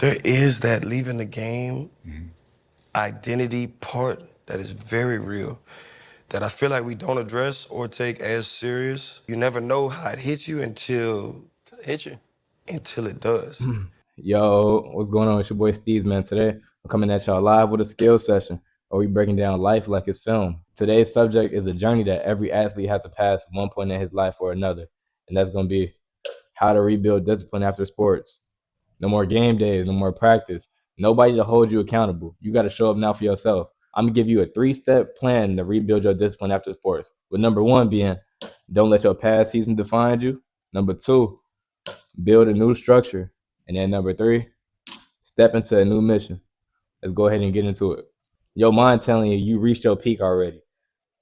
There is that leaving the game identity part that is very real that I feel like we don't address or take as serious. You never know how it hits you Hit you. until it does. Yo, what's going on? It's your boy Steve's, man. Today, I'm coming at y'all live with a skill session where we breaking down life like it's film. Today's subject is a journey that every athlete has to pass from one point in his life or another, and that's going to be how to rebuild discipline after sports. No more game days, no more practice, nobody to hold you accountable. You got to show up now for yourself. I'm going to give you a 3-step plan to rebuild your discipline after sports, with number 1 being don't let your past season define you. Number 2, build a new structure. And then number 3, step into a new mission. Let's go ahead and get into it. Your mind telling you reached your peak already.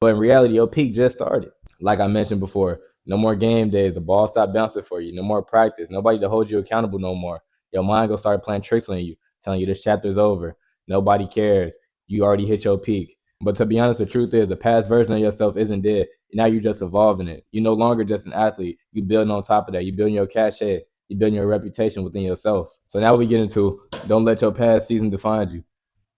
But in reality, your peak just started. Like I mentioned before, no more game days. The ball stopped bouncing for you. No more practice. Nobody to hold you accountable no more. Your mind gonna start playing tricks on you, telling you this chapter's over. Nobody cares. You already hit your peak. But to be honest, the truth is the past version of yourself isn't dead. Now you're just evolving it. You're no longer just an athlete. You're building on top of that. You're building your cachet. You're building your reputation within yourself. So now we get into don't let your past season define you.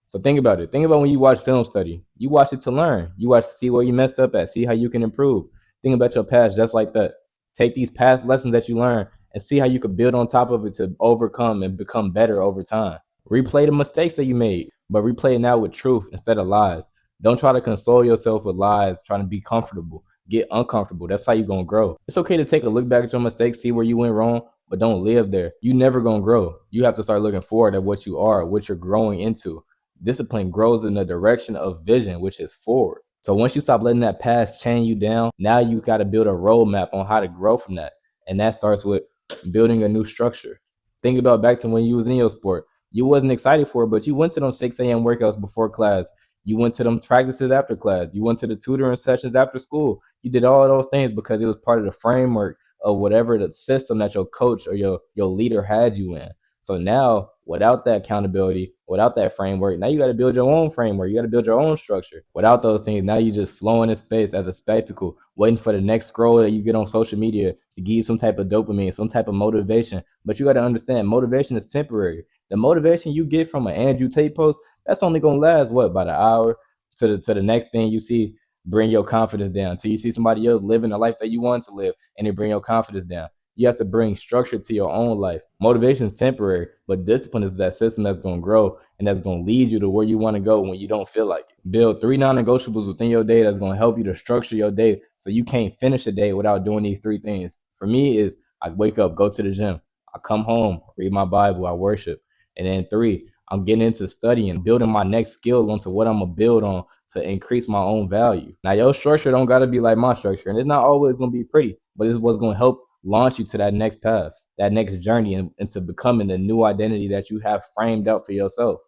So think about it. Think about when you watch film study. You watch it to learn. You watch to see where you messed up at, see how you can improve. Think about your past just like that. Take these past lessons that you learn and see how you could build on top of it to overcome and become better over time. Replay the mistakes that you made, but replay it now with truth instead of lies. Don't try to console yourself with lies, trying to be comfortable. Get uncomfortable. That's how you're going to grow. It's okay to take a look back at your mistakes, see where you went wrong, but don't live there. You never going to grow. You have to start looking forward at what you are, what you're growing into. Discipline grows in the direction of vision, which is forward. So once you stop letting that past chain you down, now you got to build a roadmap on how to grow from that. And that starts with building a new structure. Think about back to when you was in your sport. You wasn't excited for it, but you went to them 6 a.m. workouts before class. You went to them practices after class. You went to the tutoring sessions after school. You did all of those things because it was part of the framework of whatever the system that your coach or your leader had you in. So now, without that accountability, without that framework, now you got to build your own framework. You got to build your own structure. Without those things, now you just flowing in space as a spectacle, waiting for the next scroll that you get on social media to give you some type of dopamine, some type of motivation. But you got to understand, motivation is temporary. The motivation you get from an Andrew Tate post, that's only gonna last what, about an hour to the next thing you see bring your confidence down. Till you see somebody else living the life that you want to live, and they bring your confidence down. You have to bring structure to your own life. Motivation is temporary, but discipline is that system that's going to grow and that's going to lead you to where you want to go when you don't feel like it. Build 3 non-negotiables within your day that's going to help you to structure your day so you can't finish a day without doing these 3 things. For me is I wake up, go to the gym. I come home, read my Bible, I worship. And then 3, I'm getting into studying, building my next skill onto what I'm going to build on to increase my own value. Now, your structure don't got to be like my structure, and it's not always going to be pretty, but it's what's going to help launch you to that next path, that next journey, and to becoming the new identity that you have framed out for yourself.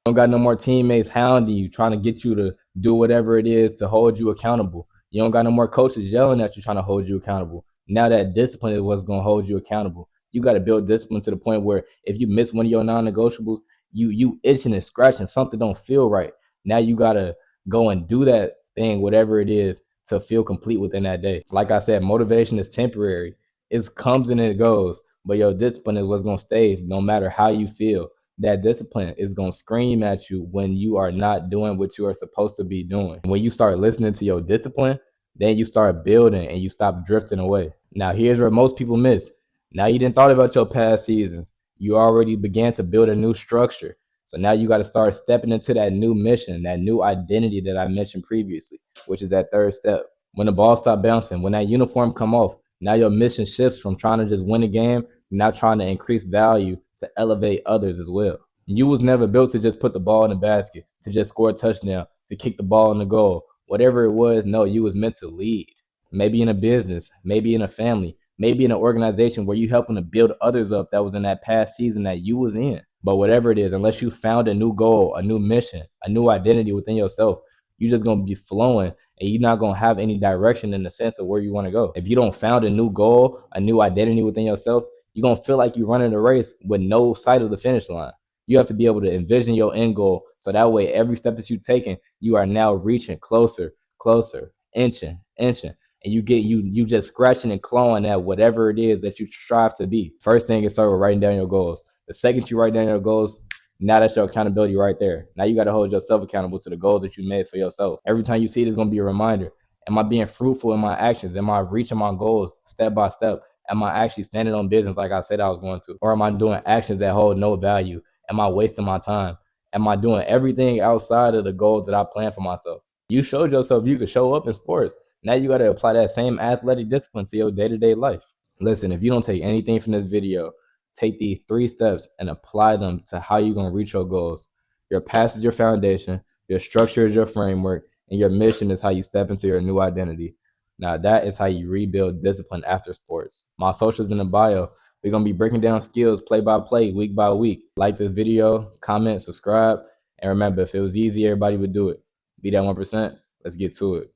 You don't got no more teammates hounding you, trying to get you to do whatever it is to hold you accountable. You don't got no more coaches yelling at you, trying to hold you accountable. Now that discipline is what's going to hold you accountable. You got to build discipline to the point where if you miss one of your non-negotiables, you itching and scratching, something don't feel right. Now you got to go and do that thing, whatever it is, to feel complete within that day. Like I said, motivation is temporary. It comes and it goes, but your discipline is what's going to stay no matter how you feel. That discipline is going to scream at you when you are not doing what you are supposed to be doing. When you start listening to your discipline, then you start building and you stop drifting away. Now, here's where most people miss. Now you didn't thought about your past seasons. You already began to build a new structure. So now you got to start stepping into that new mission, that new identity that I mentioned previously, which is that 3rd step. When the ball stop bouncing, when that uniform come off, now your mission shifts from trying to just win a game, now trying to increase value to elevate others as well. You was never built to just put the ball in the basket, to just score a touchdown, to kick the ball in the goal. Whatever it was, no, you was meant to lead. Maybe in a business, maybe in a family, maybe in an organization where you helping to build others up that was in that past season that you was in. But whatever it is, unless you found a new goal, a new mission, a new identity within yourself, you're just going to be flowing and you're not going to have any direction in the sense of where you want to go. If you don't found a new goal, a new identity within yourself, you're going to feel like you're running a race with no sight of the finish line. You have to be able to envision your end goal. So that way, every step that you're taking, you are now reaching closer, inching. And you just scratching and clawing at whatever it is that you strive to be. First thing is start with writing down your goals. The second you write down your goals, now that's your accountability right there. Now you got to hold yourself accountable to the goals that you made for yourself. Every time you see it, it's going to be a reminder. Am I being fruitful in my actions? Am I reaching my goals step by step? Am I actually standing on business like I said I was going to? Or am I doing actions that hold no value? Am I wasting my time? Am I doing everything outside of the goals that I plan for myself? You showed yourself you could show up in sports. Now you got to apply that same athletic discipline to your day-to-day life. Listen, if you don't take anything from this video, take these 3 steps and apply them to how you're going to reach your goals. Your past is your foundation, your structure is your framework, and your mission is how you step into your new identity. Now that is how you rebuild discipline after sports. My socials in the bio. We're going to be breaking down skills play by play, week by week. Like the video, comment, subscribe, and remember, if it was easy, everybody would do it. Be that 1%. Let's get to it.